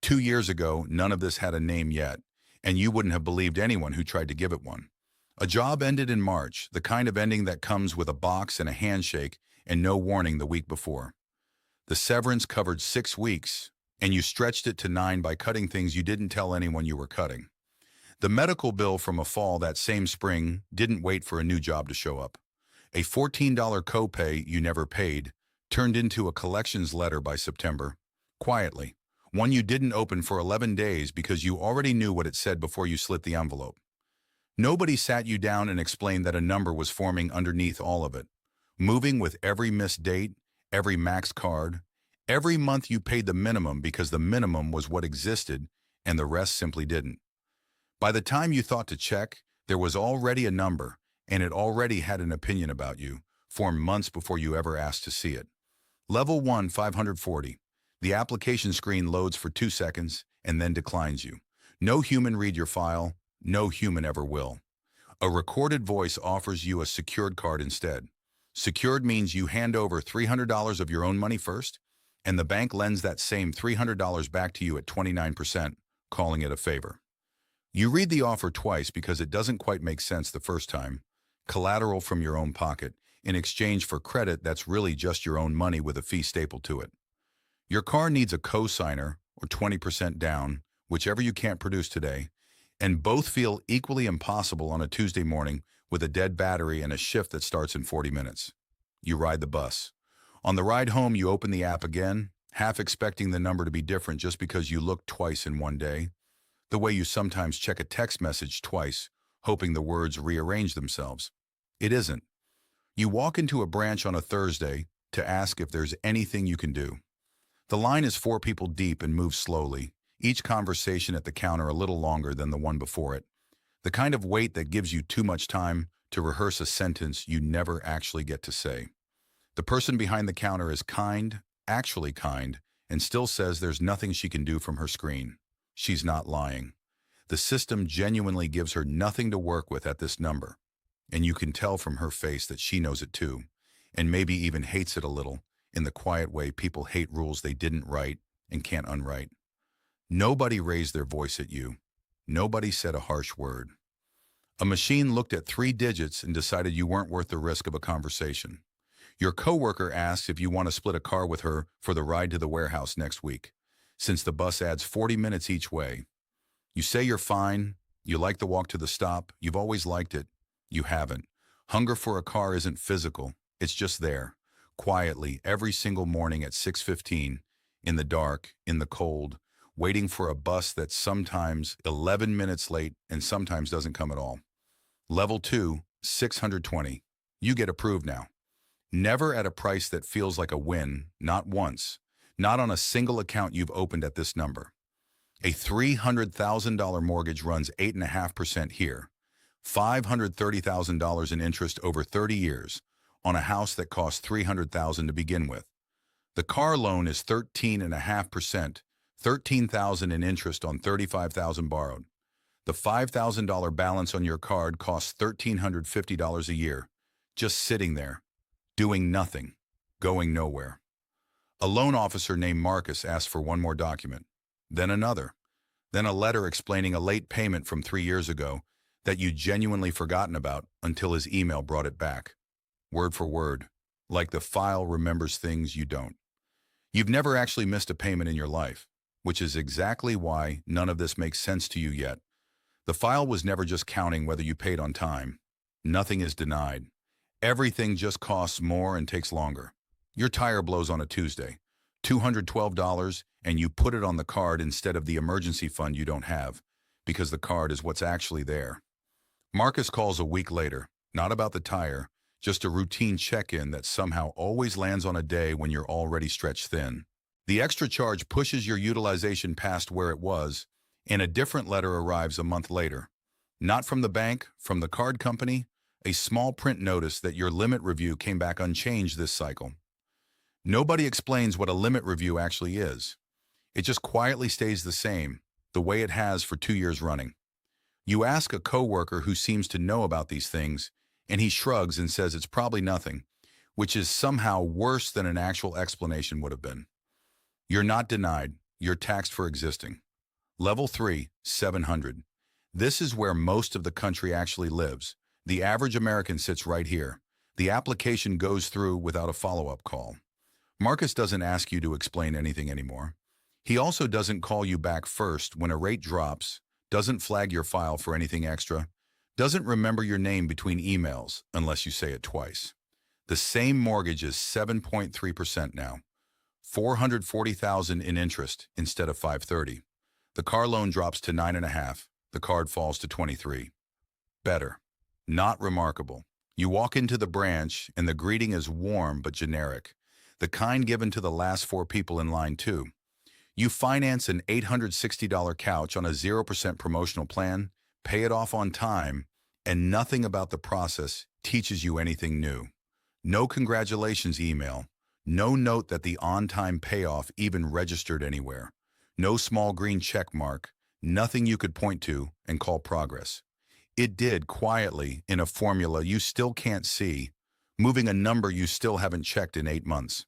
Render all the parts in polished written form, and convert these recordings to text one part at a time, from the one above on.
2 years ago, none of this had a name yet, and you wouldn't have believed anyone who tried to give it one. A job ended in March, the kind of ending that comes with a box and a handshake and no warning the week before. The severance covered 6 weeks, and you stretched it to 9 by cutting things you didn't tell anyone you were cutting. The medical bill from a fall that same spring didn't wait for a new job to show up. A $14 copay you never paid turned into a collections letter by September, quietly. One you didn't open for 11 days because you already knew what it said before you slit the envelope. Nobody sat you down and explained that a number was forming underneath all of it, moving with every missed date, every max card. Every month you paid the minimum because the minimum was what existed and the rest simply didn't. By the time you thought to check, there was already a number, and it already had an opinion about you, formed months before you ever asked to see it. Level 1, 540. The application screen loads for 2 seconds and then declines you. No human read your file, no human ever will. A recorded voice offers you a secured card instead. Secured means you hand over $300 of your own money first, and the bank lends that same $300 back to you at 29%, calling it a favor. You read the offer twice because it doesn't quite make sense the first time. Collateral from your own pocket, in exchange for credit that's really just your own money with a fee stapled to it. Your car needs a co-signer, or 20% down, whichever you can't produce today, and both feel equally impossible on a Tuesday morning with a dead battery and a shift that starts in 40 minutes. You ride the bus. On the ride home, you open the app again, half expecting the number to be different just because you looked twice in one day. The way you sometimes check a text message twice, hoping the words rearrange themselves. It isn't. You walk into a branch on a Thursday to ask if there's anything you can do. The line is 4 people deep and moves slowly, each conversation at the counter a little longer than the one before it. The kind of wait that gives you too much time to rehearse a sentence you never actually get to say. The person behind the counter is kind, actually kind, and still says there's nothing she can do from her screen. She's not lying. The system genuinely gives her nothing to work with at this number, and you can tell from her face that she knows it too, and maybe even hates it a little, in the quiet way people hate rules they didn't write and can't unwrite. Nobody raised their voice at you. Nobody said a harsh word. A machine looked at 3 digits and decided you weren't worth the risk of a conversation. Your coworker asks if you want to split a car with her for the ride to the warehouse next week, since the bus adds 40 minutes each way. You say you're fine, you like the walk to the stop, you've always liked it. You haven't. Hunger for a car isn't physical, it's just there, quietly, every single morning at 6:15, in the dark, in the cold, waiting for a bus that's sometimes 11 minutes late and sometimes doesn't come at all. Level 2, 620. You get approved now. Never at a price that feels like a win, not once. Not on a single account you've opened at this number. A $300,000 mortgage runs 8.5% here. $530,000 in interest over 30 years on a house that cost $300,000 to begin with. The car loan is 13.5%, $13,000 in interest on $35,000 borrowed. The $5,000 balance on your card costs $1,350 a year, just sitting there, doing nothing, going nowhere. A loan officer named Marcus asked for one more document, then another, then a letter explaining a late payment from 3 years ago that you'd genuinely forgotten about until his email brought it back. Word for word, like the file remembers things you don't. You've never actually missed a payment in your life, which is exactly why none of this makes sense to you yet. The file was never just counting whether you paid on time. Nothing is denied. Everything just costs more and takes longer. Your tire blows on a Tuesday, $212, and you put it on the card instead of the emergency fund you don't have, because the card is what's actually there. Marcus calls a week later, not about the tire, just a routine check-in that somehow always lands on a day when you're already stretched thin. The extra charge pushes your utilization past where it was, and a different letter arrives a month later. Not from the bank, from the card company, a small print notice that your limit review came back unchanged this cycle. Nobody explains what a limit review actually is. It just quietly stays the same, the way it has for 2 years running. You ask a coworker who seems to know about these things, and he shrugs and says it's probably nothing, which is somehow worse than an actual explanation would have been. You're not denied, you're taxed for existing. Level 3, 700. This is where most of the country actually lives. The average American sits right here. The application goes through without a follow-up call. Marcus doesn't ask you to explain anything anymore. He also doesn't call you back first when a rate drops, doesn't flag your file for anything extra, doesn't remember your name between emails unless you say it twice. The same mortgage is 7.3% now, $440,000 in interest instead of $530. The car loan drops to 9.5. The card falls to 23. Better. Not remarkable. You walk into the branch and the greeting is warm but generic, the kind given to the last 4 people in line too. You finance an $860 couch on a 0% promotional plan, pay it off on time, and nothing about the process teaches you anything new. No congratulations email, no note that the on-time payoff even registered anywhere, no small green check mark, nothing you could point to and call progress. It did quietly in a formula you still can't see, moving a number you still haven't checked in 8 months.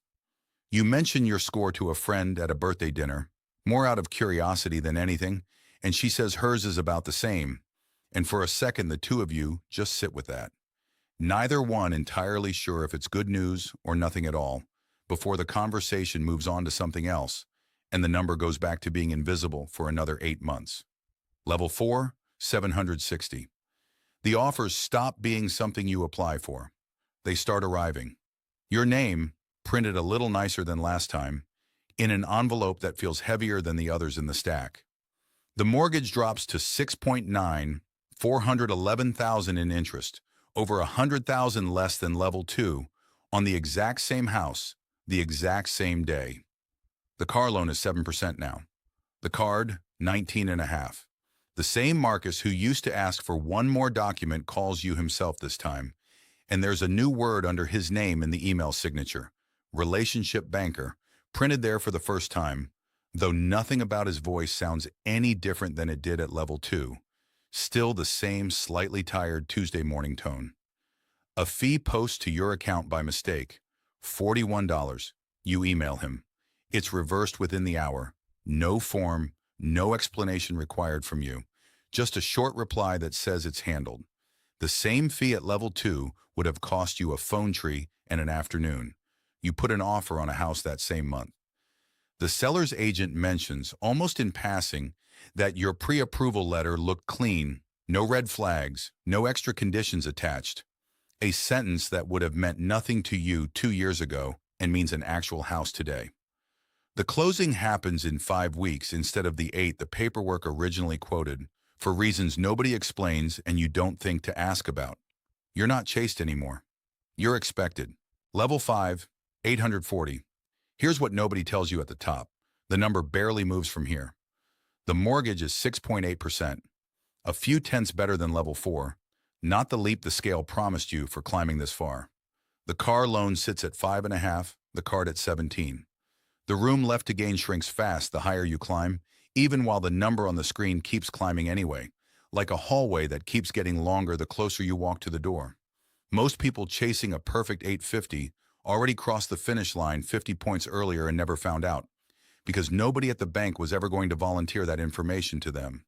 You mention your score to a friend at a birthday dinner, more out of curiosity than anything, and she says hers is about the same, and for a second the two of you just sit with that. Neither one entirely sure if it's good news or nothing at all, before the conversation moves on to something else, and the number goes back to being invisible for another 8 months. Level 4, 760. The offers stop being something you apply for. They start arriving. Your name, printed a little nicer than last time, in an envelope that feels heavier than the others in the stack. The mortgage drops to 6.9, $411,000 in interest, over $100,000 less than level 2, on the exact same house, the exact same day. The car loan is 7% now. The card, 19.5. The same Marcus who used to ask for one more document calls you himself this time, and there's a new word under his name in the email signature, relationship banker, printed there for the first time, though nothing about his voice sounds any different than it did at level 2. Still the same slightly tired Tuesday morning tone. A fee post to your account by mistake, $41. You email him. It's reversed within the hour. No form, no explanation required from you. Just a short reply that says it's handled. The same fee at level 2 would have cost you a phone tree and an afternoon. You put an offer on a house that same month. The seller's agent mentions, almost in passing, that your pre-approval letter looked clean, no red flags, no extra conditions attached. A sentence that would have meant nothing to you 2 years ago and means an actual house today. The closing happens in 5 weeks instead of the 8 the paperwork originally quoted, for reasons nobody explains and you don't think to ask about. You're not chased anymore. You're expected. Level 5, 840. Here's what nobody tells you at the top. The number barely moves from here. The mortgage is 6.8%, a few tenths better than level 4, not the leap the scale promised you for climbing this far. The car loan sits at 5.5, the card at 17. The room left to gain shrinks fast the higher you climb, even while the number on the screen keeps climbing anyway, like a hallway that keeps getting longer the closer you walk to the door. Most people chasing a perfect 850 already crossed the finish line 50 points earlier and never found out, because nobody at the bank was ever going to volunteer that information to them.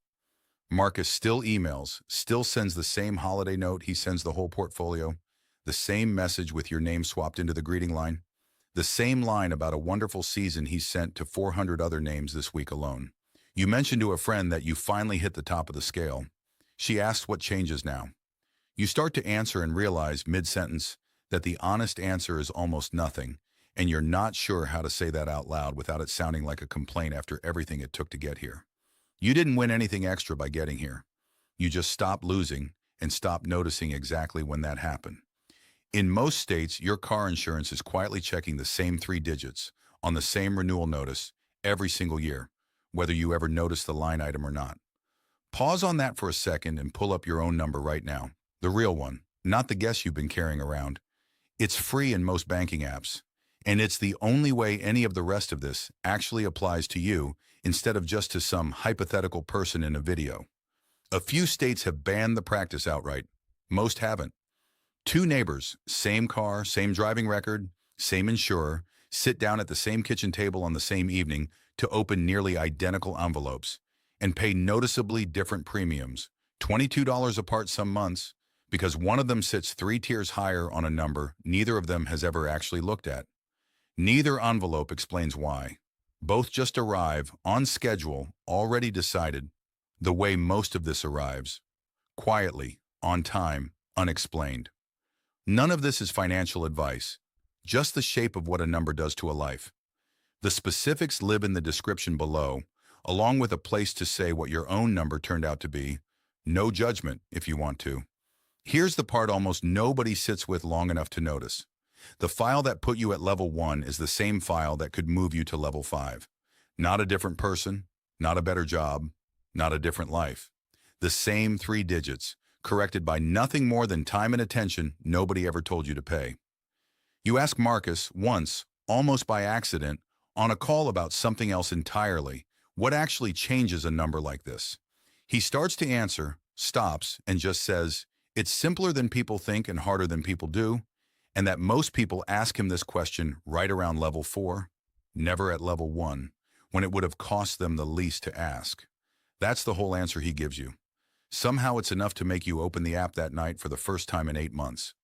Marcus still emails, still sends the same holiday note he sends the whole portfolio, the same message with your name swapped into the greeting line, the same line about a wonderful season he sent to 400 other names this week alone. You mentioned to a friend that you finally hit the top of the scale. She asks what changes now. You start to answer and realize mid-sentence that the honest answer is almost nothing, and you're not sure how to say that out loud without it sounding like a complaint after everything it took to get here. You didn't win anything extra by getting here. You just stopped losing and stopped noticing exactly when that happened. In most states, your car insurance is quietly checking the same 3 digits on the same renewal notice every single year, whether you ever notice the line item or not. Pause on that for a second and pull up your own number right now. The real one, not the guess you've been carrying around. It's free in most banking apps, and it's the only way any of the rest of this actually applies to you instead of just to some hypothetical person in a video. A few states have banned the practice outright. Most haven't. 2 neighbors, same car, same driving record, same insurer, sit down at the same kitchen table on the same evening, to open nearly identical envelopes and pay noticeably different premiums, $22 apart some months, because one of them sits 3 tiers higher on a number neither of them has ever actually looked at. Neither envelope explains why. Both just arrive, on schedule, already decided, the way most of this arrives. Quietly, on time, unexplained. None of this is financial advice, just the shape of what a number does to a life. The specifics live in the description below, along with a place to say what your own number turned out to be. No judgment, if you want to. Here's the part almost nobody sits with long enough to notice. The file that put you at level 1 is the same file that could move you to level 5. Not a different person, not a better job, not a different life. The same 3 digits, corrected by nothing more than time and attention nobody ever told you to pay. You ask Marcus once, almost by accident, on a call about something else entirely, what actually changes a number like this? He starts to answer, stops, and just says, it's simpler than people think and harder than people do, and that most people ask him this question right around level 4, never at level 1, when it would have cost them the least to ask. That's the whole answer he gives you. Somehow it's enough to make you open the app that night for the first time in 8 months.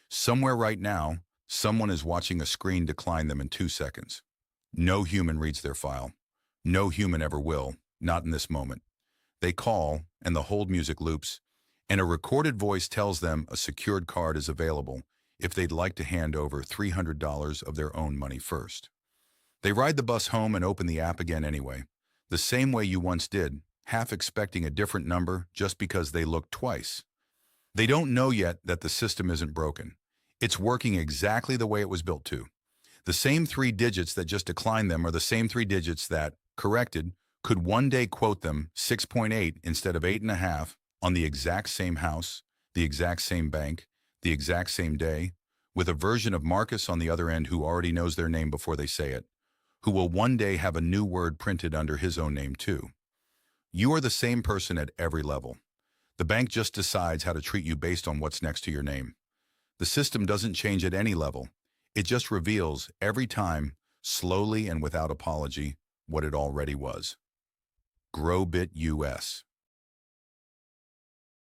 Somewhere right now, someone is watching a screen decline them in 2 seconds. No human reads their file. No human ever will, not in this moment. They call, and the hold music loops, and a recorded voice tells them a secured card is available if they'd like to hand over $300 of their own money first. They ride the bus home and open the app again anyway, the same way you once did, half expecting a different number just because they looked twice. They don't know yet that the system isn't broken. It's working exactly the way it was built to. The same 3 digits that just declined them are the same 3 digits that, corrected, could one day quote them 6.8 instead of 8.5 on the exact same house, the exact same bank, the exact same day, with a version of Marcus on the other end who already knows their name before they say it, who will one day have a new word printed under his own name too. You are the same person at every level. The bank just decides how to treat you based on what's next to your name. The system doesn't change at any level. It just reveals every time, slowly and without apology, what it already was. Growbit US.